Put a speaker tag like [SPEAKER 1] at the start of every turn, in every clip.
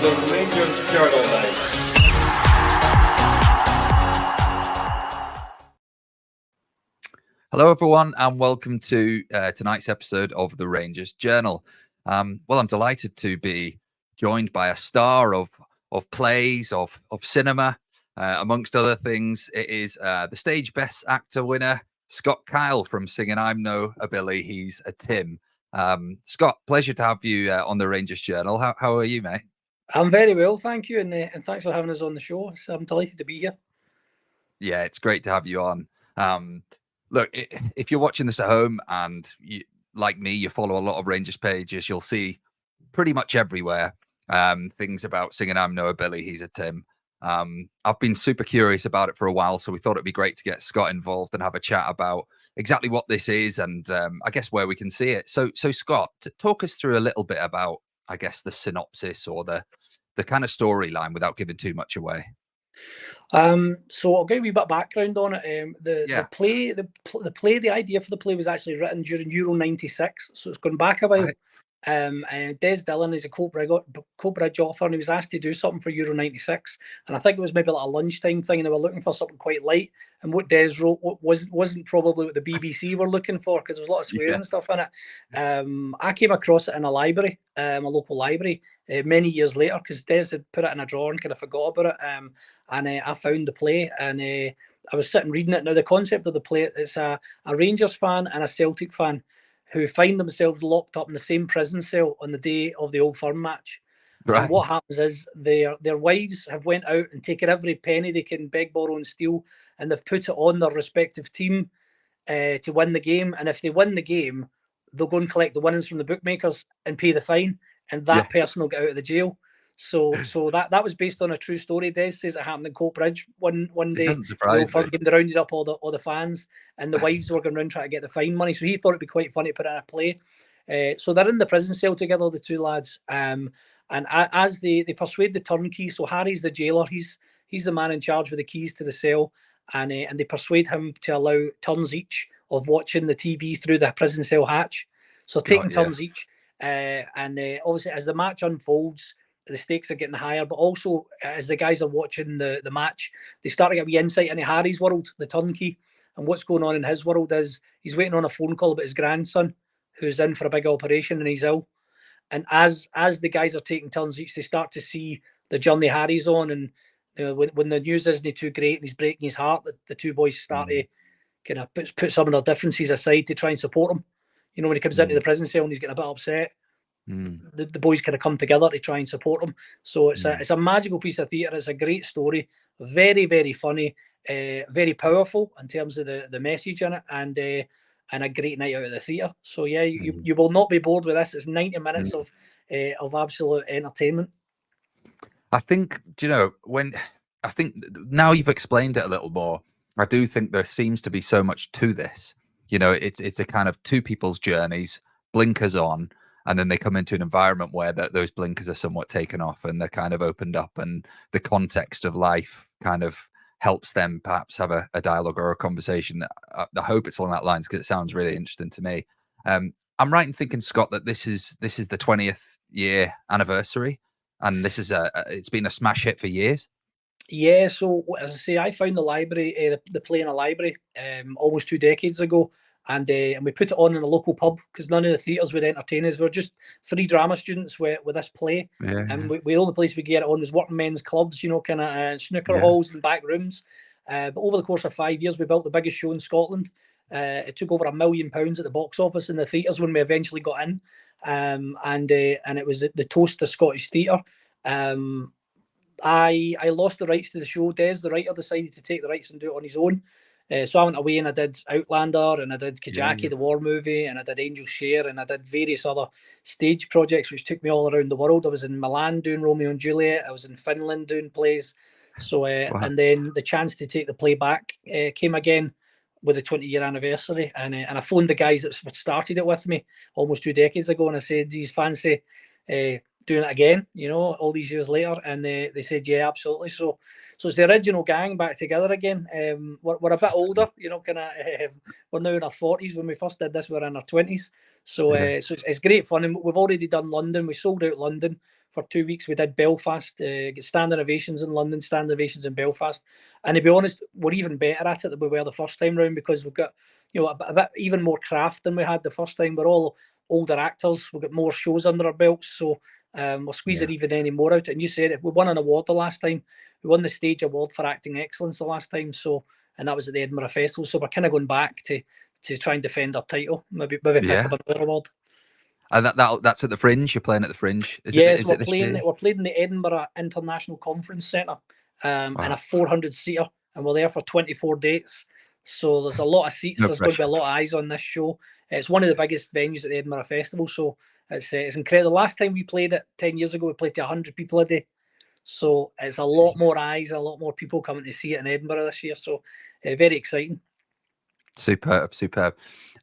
[SPEAKER 1] the Rangers Journal now.
[SPEAKER 2] Hello, everyone, and welcome to tonight's episode of the Rangers Journal. Well, I'm delighted to be joined by a star of plays, of cinema, amongst other things. It is the stage Best Actor winner, Scott Kyle from Singin. I'm no a Billy, he's a Tim. Scott, pleasure to have you on the Rangers Journal. How are you, mate?
[SPEAKER 3] I'm very well, thank you, and thanks for having us on the show. So I'm delighted to be here.
[SPEAKER 2] Yeah, it's great to have you on. Look, if you're watching this at home and you, like me, you follow a lot of Rangers pages, you'll see pretty much everywhere things about Singin. I'm Noah Billy, he's a Tim. I've been super curious about it for a while, so we thought it'd be great to get Scott involved and have a chat about exactly what this is and I guess where we can see it. So Scott, talk us through a little bit about, I guess, the synopsis or the kind of storyline without giving too much away.
[SPEAKER 3] So I'll give you a wee bit of background on it. The idea for the play was actually written during Euro '96, so it's gone back a while.
[SPEAKER 2] Right.
[SPEAKER 3] Des Dillon is a Coatbridge author, and he was asked to do something for Euro '96, and I think it was maybe like a lunchtime thing, and they were looking for something quite light. And what Des wrote wasn't probably what the BBC were looking for, because there was a lot of swearing and stuff in it. I came across it in a library, a local library, many years later, because Des had put it in a drawer and kind of forgot about it. And I found the play, and I was sitting reading it. Now, the concept of the play, it's a Rangers fan and a Celtic fan who find themselves locked up in the same prison cell on the day of the Old Firm match. Right. And what happens is their wives have went out and taken every penny they can beg, borrow and steal, and they've put it on their respective team to win the game. And if they win the game, they'll go and collect the winnings from the bookmakers and pay the fine, and that person will get out of the jail. So that was based on a true story. Des says it happened in Coatbridge one day.
[SPEAKER 2] It doesn't surprise me.
[SPEAKER 3] They rounded up all the fans, and the wives were going around trying to get the fine money. So he thought it'd be quite funny to put in a play. So they're in the prison cell together, the two lads. And as they persuade the turnkey, so Harry's the jailer. He's the man in charge with the keys to the cell, and they persuade him to allow turns each of watching the TV through the prison cell hatch. So taking turns each, and obviously as the match unfolds, the stakes are getting higher, but also as the guys are watching the match, they start to get a wee insight into Harry's world, the turnkey, and what's going on in his world is he's waiting on a phone call about his grandson who's in for a big operation and he's ill. And as the guys are taking turns each, they start to see the journey Harry's on, and when the news isn't too great and he's breaking his heart, the two boys start to kind of put some of their differences aside to try and support him. You know, when he comes into the prison cell and he's getting a bit upset, the boys kind of come together to try and support him. So it's a magical piece of theatre. It's a great story, very, very funny, very powerful in terms of the message in it, and a great night out of the theatre. So yeah, you will not be bored with this. It's 90 minutes of absolute entertainment.
[SPEAKER 2] I think, now you've explained it a little more, I do think there seems to be so much to this. You know, it's a kind of two people's journeys, blinkers on, and then they come into an environment where those blinkers are somewhat taken off and they're kind of opened up, and the context of life kind of helps them perhaps have a dialogue or a conversation. I hope it's along that lines, because it sounds really interesting to me. I'm right in thinking, Scott, that this is the 20th year anniversary, and this is it's been a smash hit for years.
[SPEAKER 3] Yeah, so as I say, I found the library, the play in a library almost 2 decades ago. And we put it on in a local pub, because none of the theatres would entertain us. We're just 3 drama students with this play. And we all the place we get it on was working men's clubs, you know, kind of snooker halls and back rooms. But over the course of 5 years, we built the biggest show in Scotland. It took over £1 million at the box office in the theatres when we eventually got in. And it was the toast to Scottish theatre. I lost the rights to the show. Des, the writer, decided to take the rights and do it on his own. So I went away and I did Outlander, and I did Kajaki, the war movie, and I did Angel's Share, and I did various other stage projects which took me all around the world. I was in Milan doing Romeo and Juliet. I was in Finland doing plays. So and then the chance to take the play back came again with the 20-year anniversary, and I phoned the guys that started it with me almost 2 decades ago, and I said, "Do you fancy doing it again, you know, all these years later?" And they said, yeah, absolutely. So it's the original gang back together again. We're a bit older, you know, kind of. We're now in our 40s. When we first did this, we were in our 20s. So it's great fun. And we've already done London. We sold out London. for 2 weeks. We did Belfast, get standing ovations in London, standing ovations in Belfast. And to be honest, we're even better at it than we were the first time round, because we've got, you know, a bit even more craft than we had the first time. We're all older actors. We've got more shows under our belts, so we're squeezing even any more out. And you said it, we won an award the last time. We won the Stage Award for Acting Excellence the last time, so, and that was at the Edinburgh Festival. So we're kind of going back to try and defend our title, maybe pick up another award.
[SPEAKER 2] And that's at the Fringe. You're playing at the Fringe.
[SPEAKER 3] Yes, we're playing in the Edinburgh International Conference Centre,
[SPEAKER 2] Wow.
[SPEAKER 3] and a 400-seater, and we're there for 24 dates. So there's a lot of seats. There's going to be a lot of eyes on this show. It's one of the biggest venues at the Edinburgh Festival, so it's incredible. Last time we played it 10 years ago, we played to 100 people a day. So it's a lot more eyes, a lot more people coming to see it in Edinburgh this year. So very exciting.
[SPEAKER 2] Superb.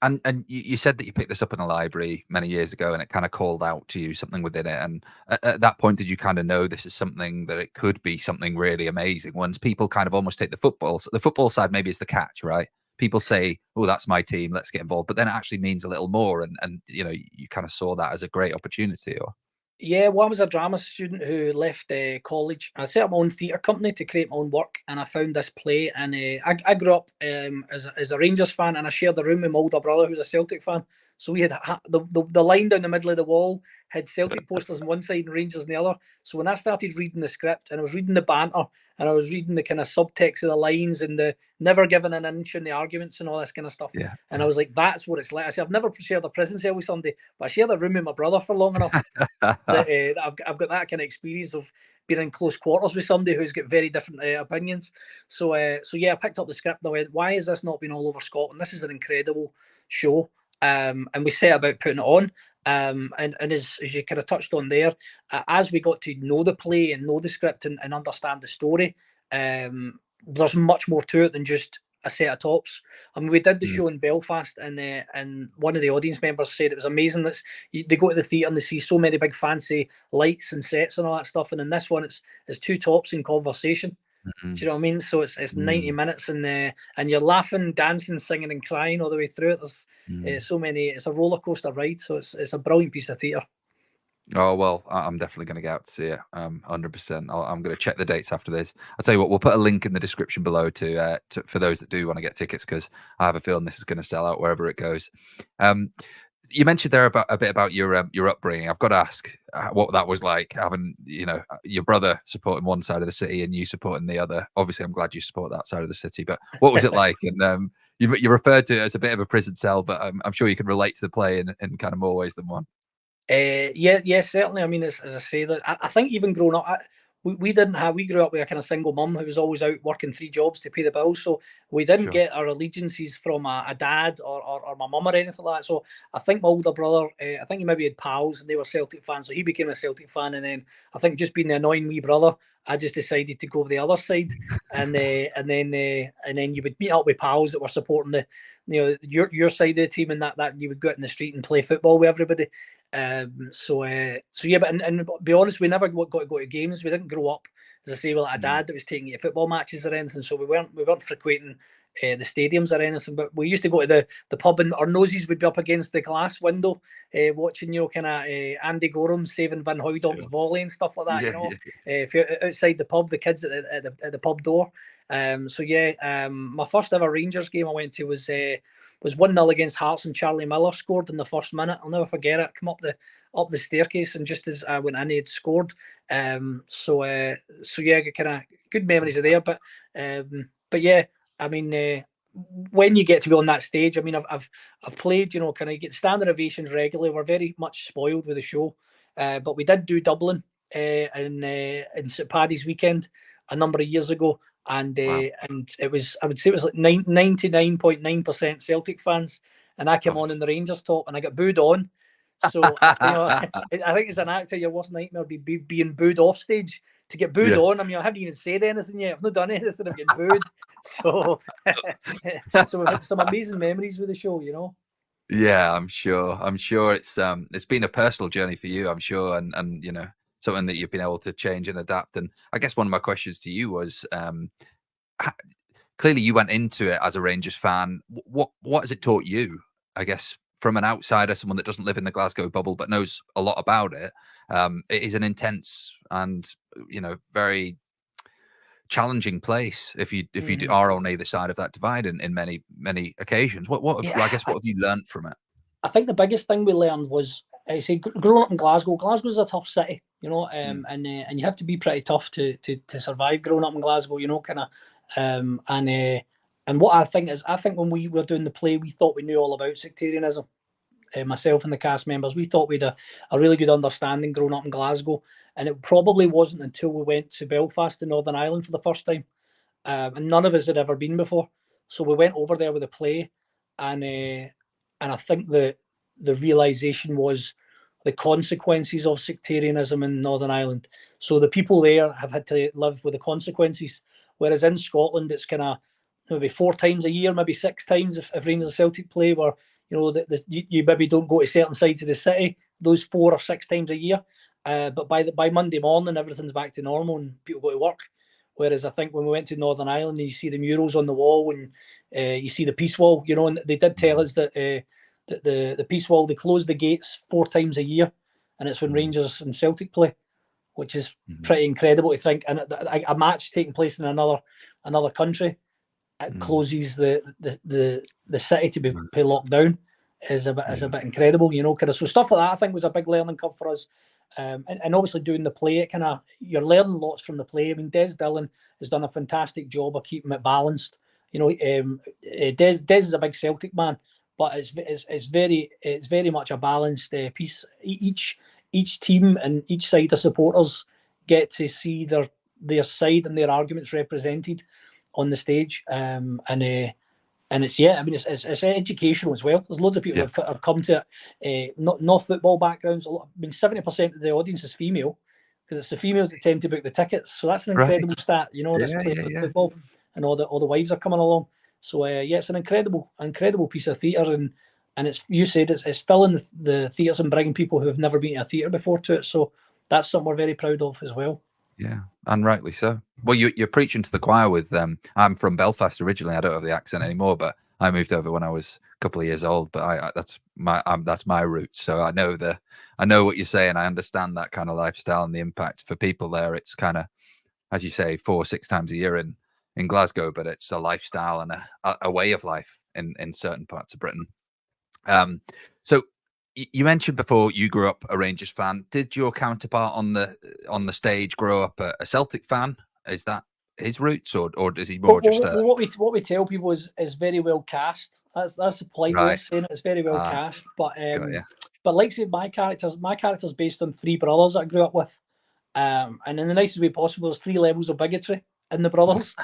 [SPEAKER 2] And you said that you picked this up in a library many years ago, and it kind of called out to you something within it. And at that point, did you kind of know this is something that it could be something really amazing? Once people kind of almost take the football side, maybe is the catch, right? People say, "Oh, that's my team, let's get involved," but then it actually means a little more. And you know, you kind of saw that as a great opportunity, or.
[SPEAKER 3] Yeah, well, I was a drama student who left college. I set up my own theatre company to create my own work, and I found this play. And I grew up as a Rangers fan, and I shared the room with my older brother, who's a Celtic fan. So we had the line down the middle of the wall had Celtic posters on one side and Rangers on the other. So when I started reading the script, and I was reading the banter, and I was reading the kind of subtext of the lines, and the never giving an inch in the arguments and all this kind of stuff.
[SPEAKER 2] Yeah.
[SPEAKER 3] And I was like, that's what it's like. I said, I've never shared a prison cell with somebody, but I shared a room with my brother for long enough that I've got that kind of experience of being in close quarters with somebody who's got very different opinions. So yeah, I picked up the script and I went, why has this not been all over Scotland? This is an incredible show. And we set about putting it on. And as you kind of touched on there, as we got to know the play and know the script and understand the story, there's much more to it than just a set of tops. I mean, we did the show in Belfast, and one of the audience members said it was amazing that they go to the theatre and they see so many big fancy lights and sets and all that stuff, and in this one it's two tops in conversation. Do you know what I mean? So it's 90 minutes, and you're laughing, dancing, singing, and crying all the way through it. There's so many. It's a roller coaster ride. So it's a brilliant piece of theatre.
[SPEAKER 2] Oh, well, I'm definitely going to get out to see it. 100%. I'm going to check the dates after this. I'll tell you what, we'll put a link in the description below to for those that do want to get tickets, because I have a feeling this is going to sell out wherever it goes. You mentioned there a bit about your upbringing. I've got to ask what that was like, having, you know, your brother supporting one side of the city and you supporting the other. Obviously, I'm glad you support that side of the city, but what was it like? And you referred to it as a bit of a prison cell, but I'm sure you can relate to the play in kind of more ways than one.
[SPEAKER 3] Yeah, certainly. I mean, as I say, that I think even growing up, we grew up with a kind of single mum who was always out working 3 jobs to pay the bills. So we didn't get our allegiances from a dad or my mum or anything like that. So I think my older brother, I think he maybe had pals and they were Celtic fans. So he became a Celtic fan. And then I think just being the annoying wee brother, I just decided to go the other side. And then you would meet up with pals that were supporting your side of the team, and that you would go out in the street and play football with everybody. So yeah, but and be honest, we never got to go to games. We didn't grow up, as I say, with a dad that was taking you to football matches or anything. So we weren't frequenting the stadiums or anything. But we used to go to the pub, and our noses would be up against the glass window, watching kind of Andy Gorham saving Van Hooydonk's volley and stuff like that. If you're outside the pub, the kids at the pub door. So yeah, my first ever Rangers game I went to was 1-0 against Hearts, and Charlie Miller scored in the first minute. I'll never forget it. Come up the staircase, and just as I went in, he had scored. So yeah, kind of good memories of there. But yeah, I mean, when you get to be on that stage, I mean, I've played, kind of get standing ovations regularly. We're very much spoiled with the show, but we did do Dublin in St Paddy's weekend a number of years ago. And it was, I would say it was like 99.9% Celtic fans, and I came on in the Rangers top and I got booed on. So I think as an actor, your worst nightmare would be being booed off stage. To get booed on, I mean, I haven't even said anything yet. I've not done anything. I've getting booed. So we've had some amazing memories with the show.
[SPEAKER 2] Yeah, I'm sure it's been a personal journey for you, I'm sure, and something that you've been able to change and adapt. And I guess one of my questions to you was, clearly you went into it as a Rangers fan. What has it taught you, I guess, from an outsider, someone that doesn't live in the Glasgow bubble but knows a lot about it, it is an intense and very challenging place if you are on either side of that divide in many occasions. I guess what have you learned from it?
[SPEAKER 3] I think the biggest thing we learned was, I say, growing up in Glasgow. Glasgow's a tough city, and you have to be pretty tough to survive growing up in Glasgow, kind of. And what I think when we were doing the play, we thought we knew all about sectarianism. Myself and the cast members, we thought we'd a really good understanding growing up in Glasgow, and it probably wasn't until we went to Belfast in Northern Ireland for the first time, and none of us had ever been before. So we went over there with a play, and I think the realization was the consequences of sectarianism in Northern Ireland. So the people there have had to live with the consequences, whereas in Scotland it's kind of maybe 4 times a year, maybe 6 times if Rangers and Celtic play, where you maybe don't go to certain sides of the city those 4 or 6 times a year, but by Monday morning everything's back to normal and people go to work. Whereas I think when we went to Northern Ireland, you see the murals on the wall and you see the peace wall, and they did tell us that the peace wall, they close the gates 4 times a year, and it's when Rangers and Celtic play, which is pretty incredible to think. And a match taking place in another country, it closes the city to be locked down is a bit incredible, kind of. So stuff like that I think was a big learning curve for us, and obviously doing the play, it kind of, you're learning lots from the play. I mean, Des Dillon has done a fantastic job of keeping it balanced. Des is a big Celtic man, but it's very much a balanced piece. Each team and each side of supporters get to see their side and their arguments represented on the stage, and it's it's educational as well. There's loads of people that have come to it, not football backgrounds. 70% of the audience is female, because it's the females that tend to book the tickets. So that's an incredible stat. This place with football, and all the wives are coming along. So it's an incredible piece of theatre, and it's, you said, it's filling the theatres and bringing people who have never been to a theatre before to it. So that's something we're very proud of as well.
[SPEAKER 2] Yeah, and rightly so. Well, you're preaching to the choir with I'm from Belfast originally. I don't have the accent anymore, but I moved over when I was a couple of years old. But that's my roots, so I know what you're saying. I understand that kind of lifestyle and the impact for people there. It's kind of, as you say, 4 or 6 times a year in Glasgow, but it's a lifestyle and a way of life in certain parts of Britain. So you mentioned before you grew up a Rangers fan. Did your counterpart on the stage grow up a Celtic fan? Is that his roots, or is he more just
[SPEAKER 3] what we tell people is very well cast. That's the polite way of saying it. It's very well cast. But like I said, my character's based on 3 brothers that I grew up with. And in the nicest way possible, there's 3 levels of bigotry in the brothers.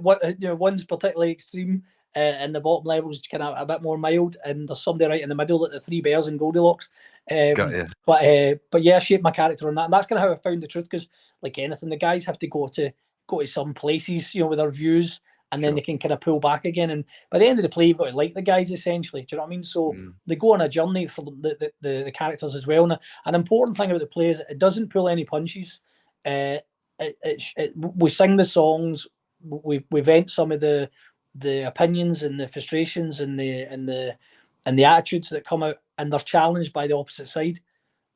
[SPEAKER 3] One's particularly extreme, and the bottom level's kind of a bit more mild, and there's somebody right in the middle, like the 3 bears in Goldilocks. But I shaped my character on that, and that's kind of how I found the truth. Because like anything, the guys have to go to some places, with their views, and then they can kind of pull back again. And by the end of the play, you've got to like the guys, essentially. Do you know what I mean? So they go on a journey for the characters as well. And an important thing about the play is it doesn't pull any punches. We sing the songs, we vent some of the opinions and the frustrations and the attitudes that come out, and they're challenged by the opposite side.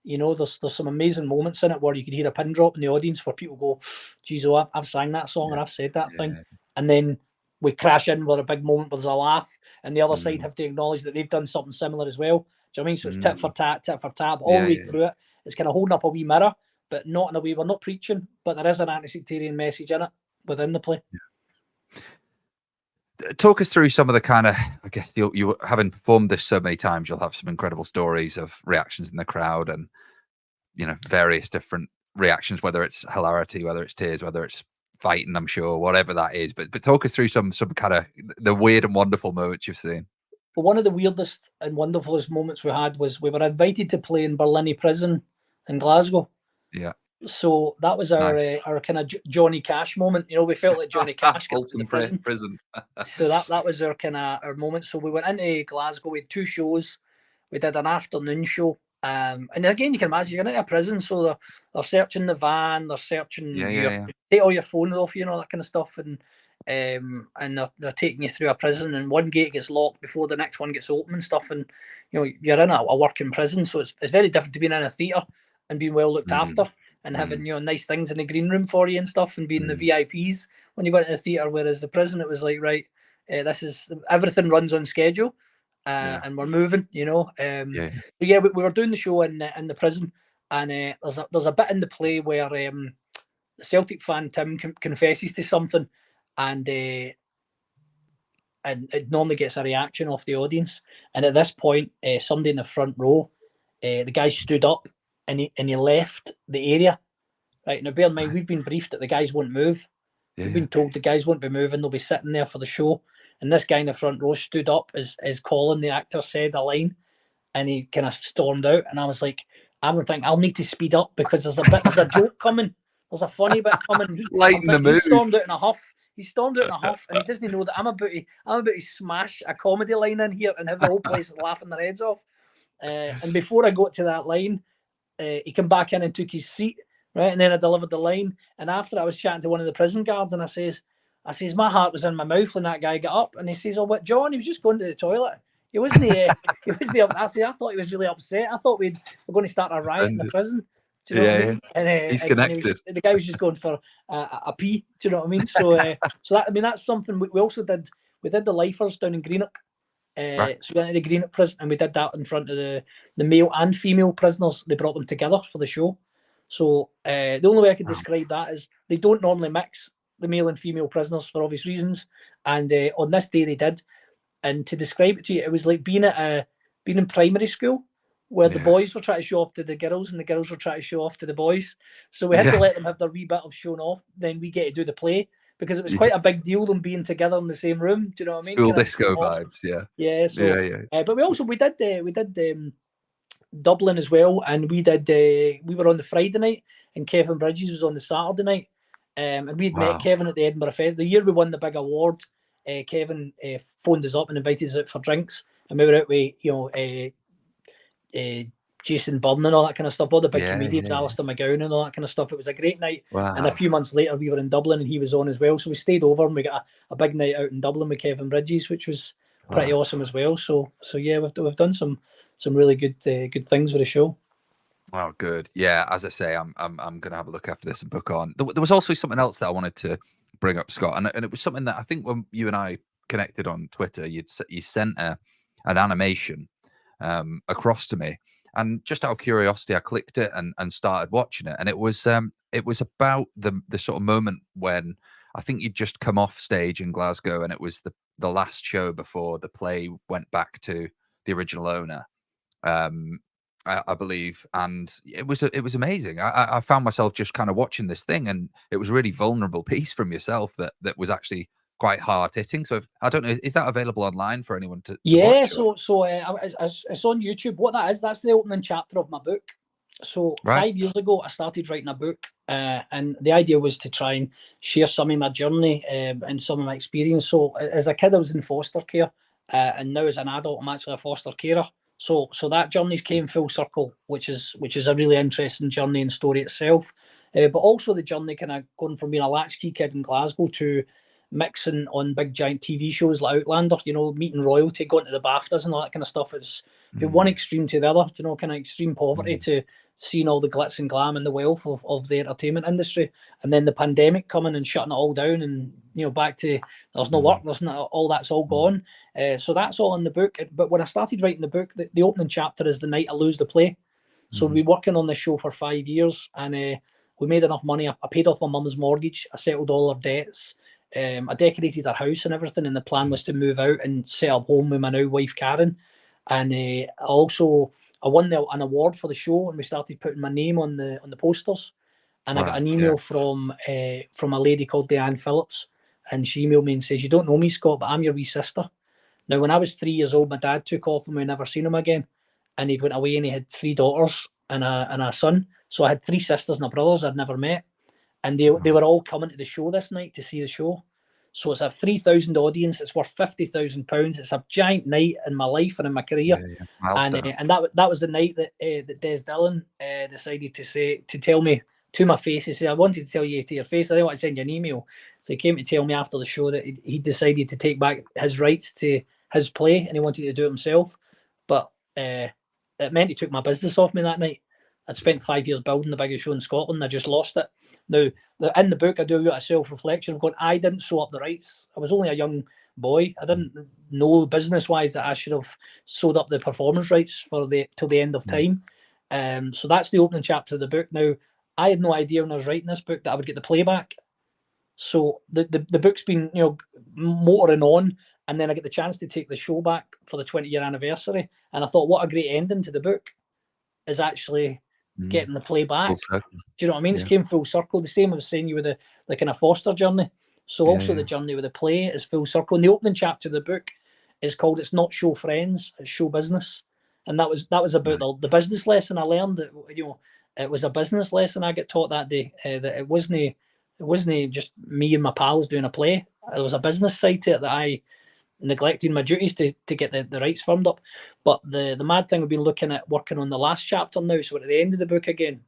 [SPEAKER 3] There's some amazing moments in it where you could hear a pin drop in the audience where people go, geez, I've sang that song and I've said that thing. And then we crash in with a big moment where there's a laugh, and the other side have to acknowledge that they've done something similar as well. Do you know what I mean? So it's tit for tat, all the way through it. It's kind of holding up a wee mirror, but not in a way, we're not preaching, but there is an anti-sectarian message in it within the play.
[SPEAKER 2] Talk us through some of the kind of, I guess you having performed this so many times, you'll have some incredible stories of reactions in the crowd and, various different reactions, whether it's hilarity, whether it's tears, whether it's fighting, I'm sure, whatever that is. But talk us through some kind of the weird and wonderful moments you've seen.
[SPEAKER 3] Well, one of the weirdest and wonderfulest moments we had was we were invited to play in Berlin prison in Glasgow.
[SPEAKER 2] Yeah.
[SPEAKER 3] So that was our kind of Johnny Cash moment. We felt like Johnny Cash got to the prison. So that was our kind of our moment. So we went into Glasgow. We had 2 shows. We did an afternoon show. And again, you can imagine you're into a prison, so they're searching the van, they're searching take all your phones off, that kind of stuff. And and they're taking you through a prison, and one gate gets locked before the next one gets open and stuff, and you're in a working prison, so it's very different to being in a theatre and being well looked after and having nice things in the green room for you and stuff, and being the VIPs when you go into the theatre. Whereas the prison, it was like, right, this is everything runs on schedule, and we're moving. But yeah, we were doing the show in the prison, and there's a bit in the play where the Celtic fan Tim confesses to something, and it normally gets a reaction off the audience. And at this point, somebody in the front row, the guy stood up and he left the area. Right, now bear in mind, we've been briefed that the guys won't move. We've been told the guys won't be moving; they'll be sitting there for the show. And this guy in the front row stood up as Colin, the actor, said a line, and he kind of stormed out. And I was like, I'm thinking, I'll need to speed up because there's a joke coming. There's a funny bit coming.
[SPEAKER 2] Lighten the mood.
[SPEAKER 3] He stormed out in a huff. And he doesn't know that I'm about to smash a comedy line in here and have the whole place laughing their heads off. And before I got to that line, he came back in and took his seat, right? And then I delivered the line. And after I was chatting to one of the prison guards, and I says, my heart was in my mouth when that guy got up. And he says, "Oh, what, John? He was just going to the toilet. He wasn't. He wasn't. I thought he was really upset. I thought we were going to start a riot in the prison." Do you know what I mean? And,
[SPEAKER 2] he's connected.
[SPEAKER 3] The guy was just going for a pee. Do you know what I mean? So, that's something we also did. We did the lifers down in Greenock.
[SPEAKER 2] Right.
[SPEAKER 3] So we went to the Greenock prison, and we did that in front of the male and female prisoners. They brought them together for the show. So the only way I could describe that is they don't normally mix the male and female prisoners for obvious reasons, and on this day they did. And to describe it to you, it was like being in primary school, where the boys were trying to show off to the girls and the girls were trying to show off to the boys. So we had to let them have their wee bit of showing off. Then we get to do the play, because it was quite a big deal, them being together in the same room. Do you know what I mean?
[SPEAKER 2] School disco vibes, yeah.
[SPEAKER 3] Yeah. So, but we did Dublin as well, and we were on the Friday night, and Kevin Bridges was on the Saturday night, and we'd met Kevin at the Edinburgh Fest. The year we won the big award, Kevin phoned us up and invited us out for drinks, and we were out with Jason Byrne and all that kind of stuff, all the big comedians, Alistair McGowan and all that kind of stuff. It was a great night. And a few months later we were in Dublin and he was on as well, so we stayed over and we got a big night out in Dublin with Kevin Bridges, which was pretty awesome as well. So yeah, we've done some really good things with the show.
[SPEAKER 2] Oh, good. Yeah, as I say, I'm gonna have a look after this and book on. There was also something else that I wanted to bring up, Scott, and it was something that I think when you and I connected on Twitter, you sent an animation across to me, and just out of curiosity, I clicked it and started watching it, and it was about the sort of moment when I think you'd just come off stage in Glasgow, and it was the last show before the play went back to the original owner. I believe, and it was amazing. I found myself just kind of watching this thing, and it was a really vulnerable piece from yourself that was actually quite hard hitting. So I don't know, is that available online for anyone to watch?
[SPEAKER 3] So it's on YouTube. What that is, that's the opening chapter of my book. So 5 years ago, I started writing a book, and the idea was to try and share some of my journey and some of my experience. So as a kid, I was in foster care, and now as an adult, I'm actually a foster carer. So that journey's came full circle, which is a really interesting journey and story itself. But also the journey kind of going from being a latchkey kid in Glasgow to mixing on big giant TV shows like Outlander, meeting royalty, going to the BAFTAs and all that kind of stuff. It's one extreme to the other, kind of extreme poverty to seeing all the glitz and glam and the wealth of the entertainment industry. And then the pandemic coming and shutting it all down, and back to there's no work, there's not, all that's all gone. So that's all in the book. But when I started writing the book, the opening chapter is the night I lose the play. So we've been working on this show for 5 years, and we made enough money. I paid off my mum's mortgage, I settled all her debts. I decorated our house and everything, and the plan was to move out and set up home with my now wife Karen. And I won an award for the show, and we started putting my name on the posters. And I got an email from a lady called Diane Phillips, and she emailed me and says, "You don't know me, Scott, but I'm your wee sister." Now, when I was 3 years old, my dad took off and we never seen him again, and he went away and he had 3 daughters and a son. So I had 3 sisters and a brothers I'd never met. And they were all coming to the show this night to see the show. So it's a 3,000 audience. It's worth £50,000. It's a giant night in my life and in my career. And that was the night that Des Dillon decided to tell me to my face. He said, "I wanted to tell you to your face. I didn't want to send you an email." So he came to tell me after the show that he decided to take back his rights to his play and he wanted to do it himself. But it meant he took my business off me that night. I'd spent 5 years building the biggest show in Scotland. I just lost it. Now, in the book, I do a bit of self-reflection. I'm going, I didn't sew up the rights. I was only a young boy. I didn't know business-wise that I should have sewed up the performance rights for till the end of time. So that's the opening chapter of the book. Now, I had no idea when I was writing this book that I would get the playback. So the book's been, motoring on, and then I get the chance to take the show back for the 20-year anniversary. And I thought, what a great ending to the book is actually getting the play back. Do you know what I mean? Yeah. It came full circle. The same I was saying you with the kind of Foster journey. So also the journey with the play is full circle. And the opening chapter of the book is called "It's Not Show Friends, It's Show Business," and that was about the business lesson I learned. That it was a business lesson I got taught that day. That it wasn't just me and my pals doing a play. There was a business side to it that I neglecting my duties to get the rights firmed up. But the mad thing, we've been looking at working on the last chapter now, so we're at the end of the book again,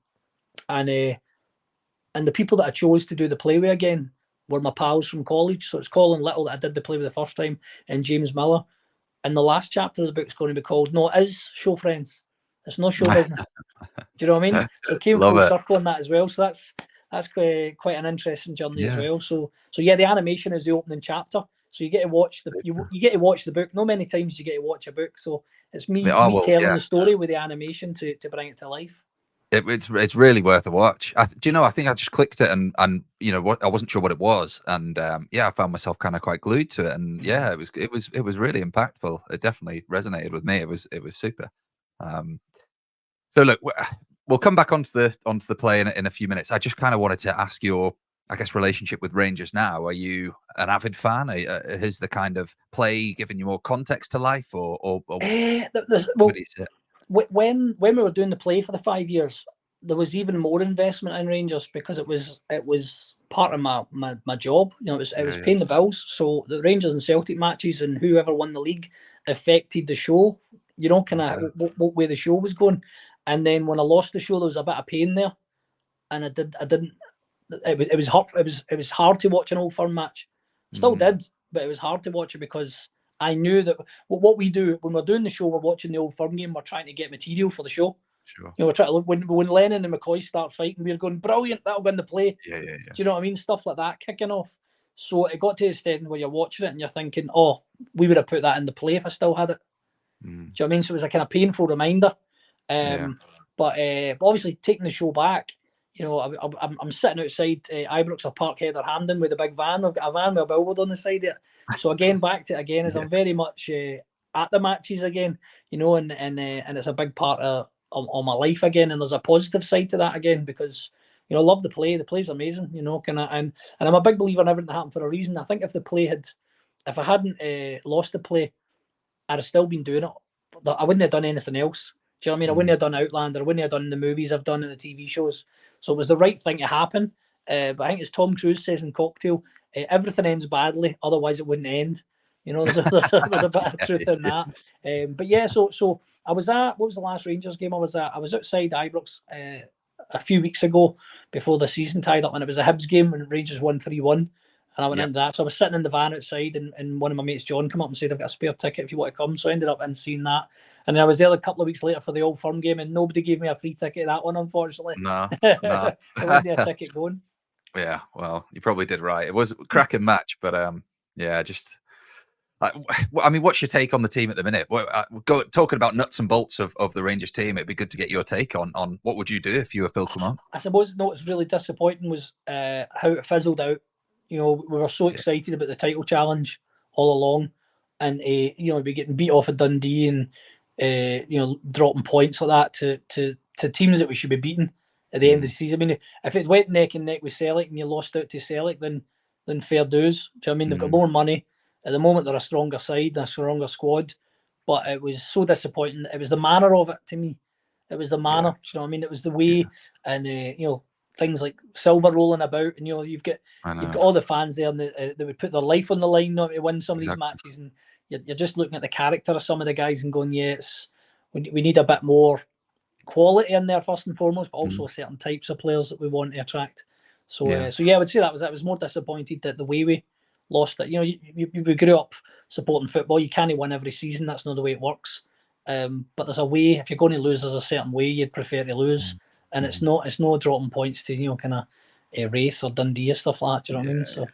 [SPEAKER 3] and the people that I chose to do the play with again were my pals from college. So it's Colin Little that I did the play with the first time, and James Miller. And the last chapter of the book is going to be called "No, It Is Show Friends, It's No Show Business." Do you know what I mean? So it came full circle on that as well. So that's quite an interesting journey as well. So yeah, the animation is the opening chapter. So you get to watch you get to watch the book. Not many times you get to watch a book. So it's me telling the story with the animation to bring it to life.
[SPEAKER 2] It's really worth a watch. Do you know? I think I just clicked it and what I wasn't sure what it was, and I found myself kind of quite glued to it, and it was really impactful. It definitely resonated with me. It was super. So look, we'll come back onto the play in a few minutes. I just kind of wanted to ask your, I guess, relationship with Rangers now. Are you an avid fan? Has the kind of play given you more context to life, or what do you say?
[SPEAKER 3] When we were doing the play for the 5 years, there was even more investment in Rangers because it was part of my job. It was paying the bills. So the Rangers and Celtic matches and whoever won the league affected the show. What way the show was going. And then when I lost the show, there was a bit of pain there, and I didn't. It was hard to watch an Old Firm match. Still did, but it was hard to watch it because I knew that what we do when we're doing the show, we're watching the Old Firm game. We're trying to get material for the show.
[SPEAKER 2] Sure.
[SPEAKER 3] We're trying to look when Lennon and McCoy start fighting, we're going brilliant. That'll win the play.
[SPEAKER 2] Yeah.
[SPEAKER 3] Do you know what I mean? Stuff like that kicking off. So it got to the extent where you're watching it and you're thinking, oh, we would have put that in the play if I still had it. Do you know what I mean? So it was a kind of painful reminder. But obviously taking the show back, I'm sitting outside Ibrox or Parkhead or Hampden with a big van. I've got a van with a billboard on the side there. So again, back to it again, is I'm very much at the matches again, and it's a big part of my life again. And there's a positive side to that again because, I love the play. The play's amazing, and I'm a big believer in everything that happened for a reason. I think if I hadn't lost the play, I'd have still been doing it. I wouldn't have done anything else. Do you know what I mean? I wouldn't have done Outlander. I wouldn't have done the movies I've done and the TV shows. So it was the right thing to happen. But I think as Tom Cruise says in Cocktail, everything ends badly, otherwise it wouldn't end. There's a bit of truth in that. But yeah, so I was at, what was the last Rangers game I was at? I was outside Ibrox a few weeks ago before the season tied up, and it was a Hibs game and Rangers won 3-1. And I went into that. So I was sitting in the van outside, and one of my mates, John, came up and said, I've got a spare ticket if you want to come. So I ended up in seeing that. And then I was there a couple of weeks later for the Old Firm game, and nobody gave me a free ticket that one, unfortunately.
[SPEAKER 2] No.
[SPEAKER 3] There wasn't a ticket going.
[SPEAKER 2] Yeah, well, you probably did right. It was a cracking match, but I mean, what's your take on the team at the minute? Talking about nuts and bolts of the Rangers team, it'd be good to get your take on what would you do if you were Phil Clement?
[SPEAKER 3] I suppose what's really disappointing was how it fizzled out. We were so excited about the title challenge all along, and we're getting beat off at Dundee and dropping points like that to teams that we should be beating at the end of the season. I mean, if it went neck and neck with Celtic and you lost out to Celtic, then fair dues. Do you know what I mean? They've got more money at the moment. They're a stronger side, a stronger squad, but it was so disappointing. It was the manner of it to me. It was the manner. Do you know what I mean? It was the way, and things like Silver rolling about, and you've got all the fans there, and they would put their life on the line to win some of these matches, and you're just looking at the character of some of the guys and going, we need a bit more quality in there first and foremost, but also certain types of players that we want to attract. So
[SPEAKER 2] Yeah.
[SPEAKER 3] so yeah, I would say that was more disappointed that the way we lost it. You know, we grew up supporting football. You can't win every season. That's not the way it works. But there's a way. If you're going to lose, there's a certain way you'd prefer to lose, and it's no dropping points to, you know, kind of Wraith or Dundee and stuff like that. Do you know what I mean? So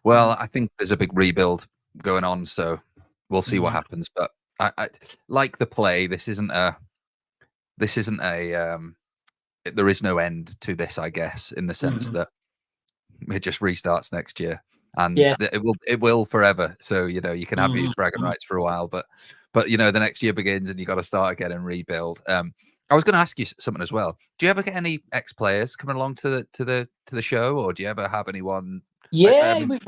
[SPEAKER 2] well, I think there's a big rebuild going on, so we'll see what happens. But I like the play. This isn't a there is no end to this, I guess, in the sense that it just restarts next year, and
[SPEAKER 3] yeah.
[SPEAKER 2] it will forever. So, you know, you can have your bragging rights for a while, but you know, the next year begins and you got to start again and rebuild. I was going to ask you something as well. Do you ever get any ex players coming along to the show, or do you ever have anyone?
[SPEAKER 3] Yeah,
[SPEAKER 2] Kind of,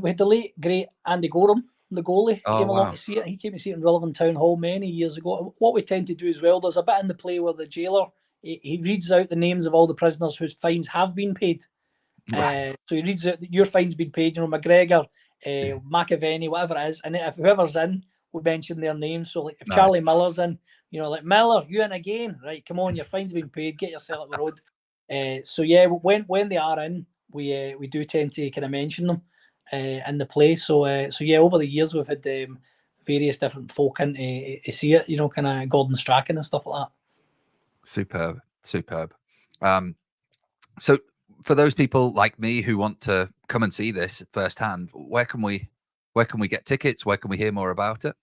[SPEAKER 3] we had the late great Andy Gorham, the goalie,
[SPEAKER 2] oh
[SPEAKER 3] came along
[SPEAKER 2] wow,
[SPEAKER 3] to see it. He came to see it in Rutherford Town Hall many years ago. What we tend to do as well, there's a bit in the play where the jailer he reads out the names of all the prisoners whose fines have been paid.
[SPEAKER 2] right.
[SPEAKER 3] So he reads out your fine's been paid. You know, McGregor, McAvenny, whatever it is, and if whoever's in, we mention their names. So like if
[SPEAKER 2] Nice.
[SPEAKER 3] Charlie Miller's in, you know, like Miller, you in again, right? Come on, your fine's been paid. Get yourself up the road. So yeah, when they are in, we do tend to kind of mention them in the play. So yeah, over the years we've had various different folk in to see it. You know, kind of Gordon Strachan and stuff like that.
[SPEAKER 2] Superb. So for those people like me who want to come and see this firsthand, where can we get tickets? Where can we hear more about it?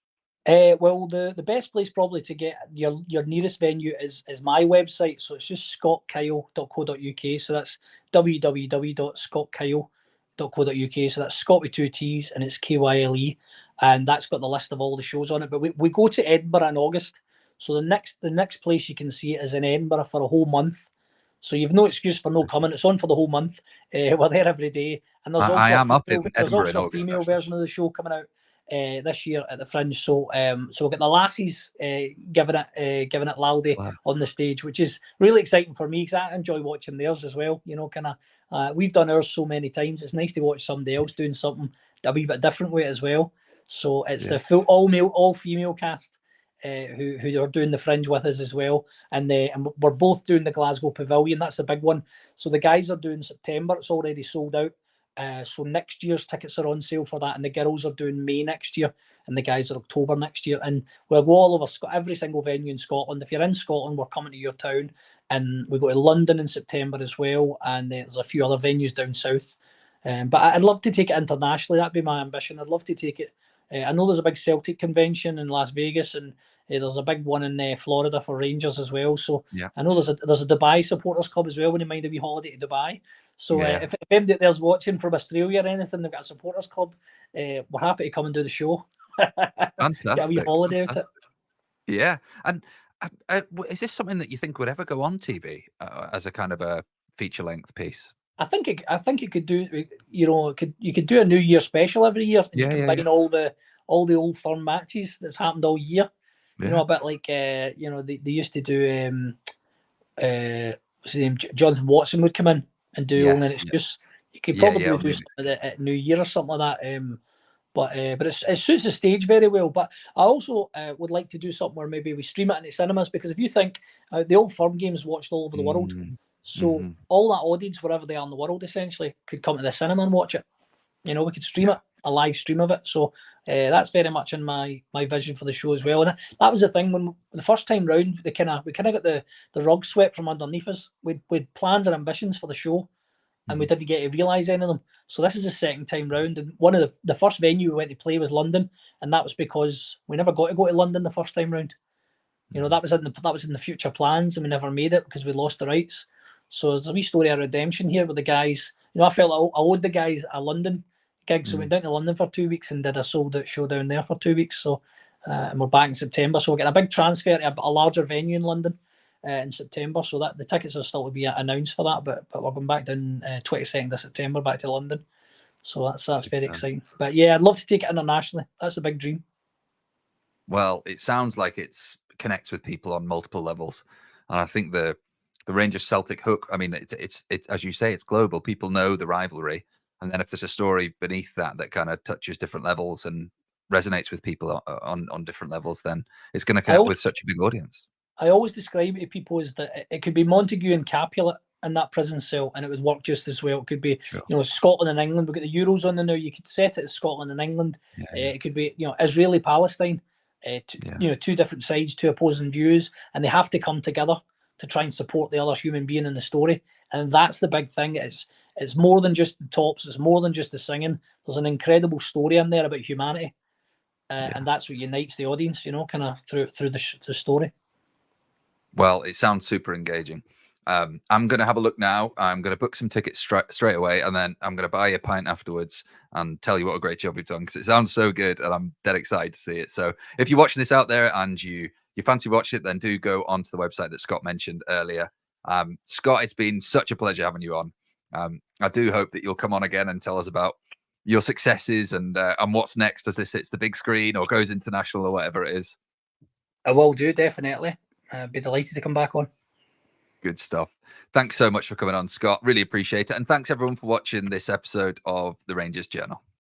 [SPEAKER 3] Well, the best place probably to get your nearest venue is my website. So it's just scottkyle.co.uk. So that's www.scottkyle.co.uk. So that's Scott with 2 T's and it's KYLE. And that's got the list of all the shows on it. But we go to Edinburgh in August. So the next place you can see it is in Edinburgh for a whole month. So you've no excuse for no coming. It's on for the whole month. We're there every day. And there's
[SPEAKER 2] I
[SPEAKER 3] also
[SPEAKER 2] am up in
[SPEAKER 3] there's
[SPEAKER 2] Edinburgh in
[SPEAKER 3] also a
[SPEAKER 2] August,
[SPEAKER 3] female
[SPEAKER 2] actually.
[SPEAKER 3] version of the show coming out this year at the Fringe. So we've got the lassies giving it loudy
[SPEAKER 2] Wow.
[SPEAKER 3] on the stage, which is really exciting for me because I enjoy watching theirs as well. You know, kind of we've done ours so many times. It's nice to watch somebody else doing something a wee bit different with it as well. So it's the full all male, all female cast who are doing the Fringe with us as well, and we're both doing the Glasgow Pavilion. That's the big one. So the guys are doing September. It's already sold out. So next year's tickets are on sale for that, and the girls are doing May next year, and the guys are October next year. And we'll go all over every single venue in Scotland. If you're in Scotland, we're coming to your town, and we go to London in September as well. And there's a few other venues down south. But I'd love to take it internationally. That'd be my ambition. I'd love to take it. I know there's a big Celtic convention in Las Vegas, and there's a big one in Florida for Rangers as well. So I know there's a Dubai supporters club as well. When you mind a wee holiday to Dubai. So if anybody there's watching from Australia or anything, they've got a supporters club. We're happy to come and do the show.
[SPEAKER 2] Fantastic.
[SPEAKER 3] Get a wee holiday out of it.
[SPEAKER 2] Yeah, and is this something that you think would ever go on TV as a kind of a feature length piece?
[SPEAKER 3] I think it could do. You know, you could do a New Year special every year, and you combine all the Old Firm matches that's happened all year. You know, a bit like you know they used to do. What's his name? Jonathan Watson would come in and do Only an Excuse. You could probably do something at New Year or something like that. But it suits the stage very well. But I also would like to do something where maybe we stream it into cinemas, because if you think the Old Firm games watched all over the world, so all that audience wherever they are in the world essentially could come to the cinema and watch it. You know, we could stream it, a live stream of it. So that's very much in my vision for the show as well. And that was the thing when the first time round, we kind of got the rug swept from underneath us. We'd plans and ambitions for the show, and we didn't get to realise any of them. So this is the second time round, and one of the first venue we went to play was London, and that was because we never got to go to London the first time round. You know, that was in the future plans, and we never made it because we lost the rights. So there's a wee story of redemption here with the guys. You know, I felt I owed the guys a London gig, so we went down to London for 2 weeks and did a sold out show down there for 2 weeks. So and we're back in September. So we're getting a big transfer to a larger venue in London in September. So that the tickets are still to be announced for that, but we're going back down 22nd of September back to London. So that's very exciting. But yeah, I'd love to take it internationally. That's a big dream.
[SPEAKER 2] Well, it sounds like it's connects with people on multiple levels, and I think the Rangers Celtic hook. I mean, it's as you say, it's global. People know the rivalry, and then if there's a story beneath that kind of touches different levels and resonates with people on different levels, then it's going to connect with such a big audience.
[SPEAKER 3] I always describe it to people as that it could be Montague and Capulet in that prison cell, and it would work just as well. It could be,
[SPEAKER 2] Sure.
[SPEAKER 3] you know, Scotland and England. We've got the Euros on there now. You could set it as Scotland and England. It could be, you know, Israeli Palestine. You know, two different sides, two opposing views, and they have to come together to try and support the other human being in the story. And that's the big thing. It's more than just the tops. It's more than just the singing. There's an incredible story in there about humanity, and that's what unites the audience. You know, kind of through the story.
[SPEAKER 2] Well, it sounds super engaging. I'm going to have a look now. I'm going to book some tickets straight away, and then I'm going to buy you a pint afterwards and tell you what a great job you've done, because it sounds so good, and I'm dead excited to see it. So if you're watching this out there and you fancy watching it, then do go onto the website that Scott mentioned earlier. Scott, it's been such a pleasure having you on. I do hope that you'll come on again and tell us about your successes and what's next as this hits the big screen or goes international or whatever it is.
[SPEAKER 3] I will do, definitely. I'd be delighted to come back on.
[SPEAKER 2] Good stuff. Thanks so much for coming on, Scott. Really appreciate it. And thanks everyone for watching this episode of the Rangers Journal.